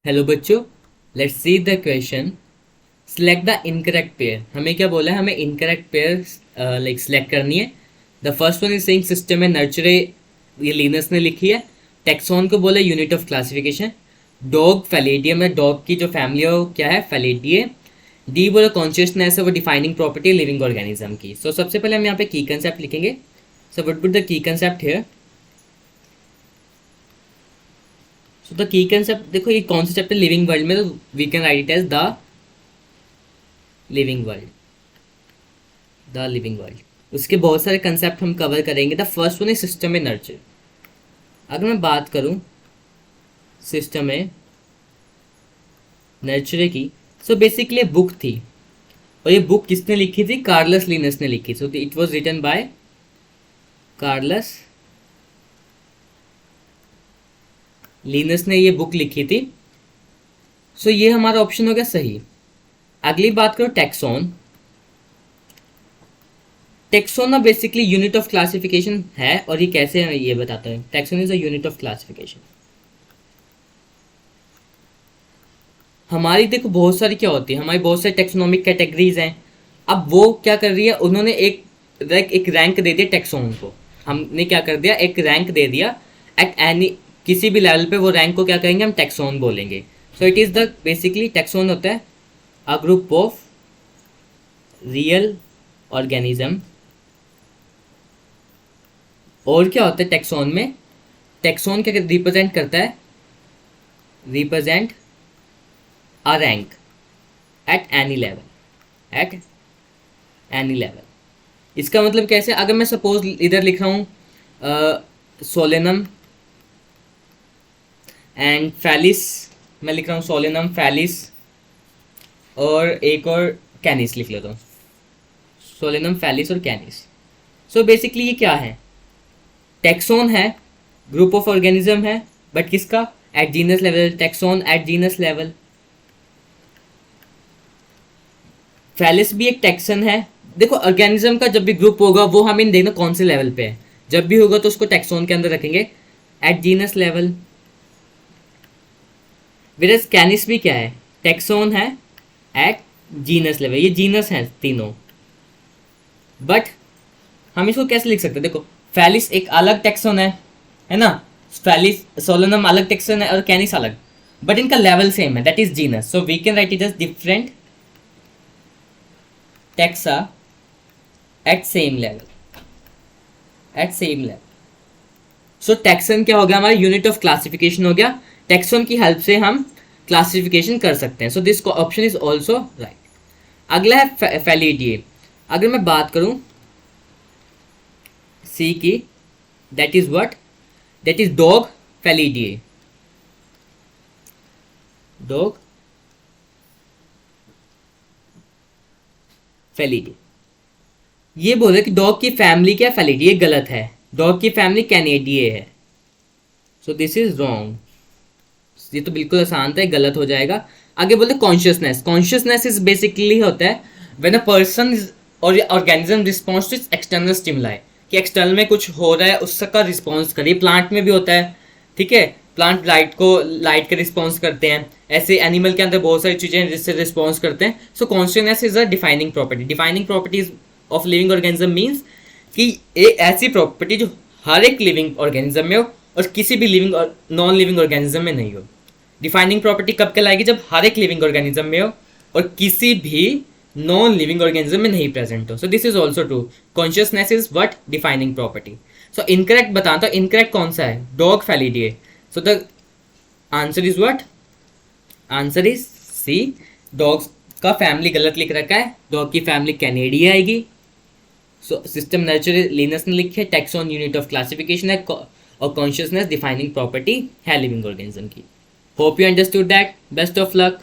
Hello बच्चों, let's see the question. Select the incorrect pair. हमें क्या बोला है? हमें इनकरेक्ट पेयर लाइक सिलेक्ट करनी है। The first one is saying system है नर्चरे, ये लिनस ने लिखी है। टेक्सोन को बोला यूनिट ऑफ क्लासिफिकेशन। डॉग फैलेडियम है, डॉग की जो फैमिली है वो क्या है? फैलेडिये। डी बोला कॉन्शियसनेस है, वो डिफाइनिंग प्रॉपर्टी लिविंग ऑर्गेनिज्म की। सो सबसे पहले हम यहाँ पे की कंसेप्ट लिखेंगे। So what would the key concept here? So the key concept, देखो ये कौन सा चैप्टर लिविंग वर्ल्ड में, तो we can write it as the living world. The living world, उसके बहुत सारे कंसेप्ट हम कवर करेंगे। The first one is system में नर्चर। अगर मैं बात करूं सिस्टम में नर्चर की, सो बेसिकली बुक थी, और ये बुक किसने लिखी थी? कार्लस लिनस ने लिखी। So it was written by Carolus Linnaeus ने ये बुक लिखी थी। सो ये हमारा ऑप्शन हो गया सही। अगली बात करो टैक्सॉन। टैक्सोन ना बेसिकली यूनिट ऑफ क्लासिफिकेशन है, और ये कैसे है ये बताता हूँ। Taxon is a unit of classification. हमारी देखो बहुत सारी क्या होती है, हमारी बहुत सारी टेक्सोनॉमिक कैटेगरीज हैं। अब वो क्या कर रही है, उन्होंने एक रैंक दे दिया टेक्सोन को। हमने क्या कर दिया, एक रैंक दे दिया एट एनी, किसी भी लेवल पे वो रैंक को क्या कहेंगे हम? टैक्सोन बोलेंगे। So it is the basically taxon होता है a group of real organism. और क्या होता है टैक्सोन में? टैक्सोन क्या रिप्रेजेंट करता है? Represent a rank at any level, at any level. इसका मतलब कैसे? अगर मैं सपोज इधर लिख रहा हूँ सोलेनम एंड फैलिस, मैं लिख रहा हूँ सोलेनम फैलिस, और एक और कैनिस लिख लेता हूँ, सोलेनम फैलिस और कैनिस। सो बेसिकली ये क्या है? टैक्सोन है, ग्रुप ऑफ ऑर्गेनिज्म है, बट किसका? At genus level. Taxon at genus level. Felis भी एक टैक्सन है। देखो ऑर्गेनिज्म का जब भी ग्रुप होगा वो हमें देखना कौन से लेवल पे है। जब भी होगा तो उसको टैक्सोन के अंदर रखेंगे एट जीनस लेवल। विरस कैनिस भी क्या है? टैक्सोन है एट जीनस लेवल। ये जीनस है तीनों, बट हम इसको कैसे लिख सकते हैं? देखो फैलिस एक अलग टैक्सोन है ना? फैलिस सोलोनम अलग टैक्सोन है और कैनिस अलग, बट इनका लेवल सेम है, that is genus. So we can write it as different taxa at same level, at same level. So taxon क्या हो गया? हमारा यूनिट ऑफ क्लासिफिकेशन हो गया। टैक्सन की हेल्प से हम क्लासिफिकेशन कर सकते हैं। So this option is also right. अगला है फैलिडिये। अगर मैं बात करूं सी की, that is what? That is dog Felidae. Dog Felidae. ये बोल रहे कि डॉग की फैमिली क्या? फैलिडिये। गलत है, डॉग की फैमिली कैनेडिये है। सो दिस इज रॉन्ग। ये तो बिल्कुल आसान था, गलत हो जाएगा। आगे बोलते कॉन्शियसनेस। कॉन्शियसनेस इज बेसिकली होता है व्हेन अ पर्सन और organism response to external stimuli, कि एक्सटर्नल में कुछ हो रहा है उसका रिस्पॉन्स करे। प्लांट में भी होता है, ठीक है, प्लांट लाइट के रिस्पॉन्स करते हैं। ऐसे एनिमल के अंदर बहुत सारी चीज़ें हैं जिससे रिस्पॉन्स करते हैं। सो consciousness is a defining property. Defining properties of living organism means कि एक ऐसी प्रॉपर्टी जो हर एक लिविंग ऑर्गेनिज्म में हो और किसी भी लिविंग और नॉन लिविंग ऑर्गेनिज्म में नहीं हो। डिफाइनिंग प्रॉपर्टी कब कहलाएगी? जब हर एक लिविंग ऑर्गेनिज्म में हो और किसी भी नॉन लिविंग ऑर्गेनिज्म में नहीं प्रेजेंट हो। So this is also true. Consciousness is what? Defining property. So incorrect बताता हूँ, इनकरेक्ट कौन सा है? Dog Felidae. So the answer is what? Answer is C. Dogs का फैमिली गलत लिख रखा है, डॉग की फैमिली कैनेडिया आएगी। सो सिस्टम नर्चर लिनस ने लिखे, टैक्सोन यूनिट ऑफ क्लासिफिकेशन है, और कॉन्शियसनेस डिफाइनिंग प्रॉपर्टी है लिविंग ऑर्गेनिज्म की। Hope you understood that. Best of luck.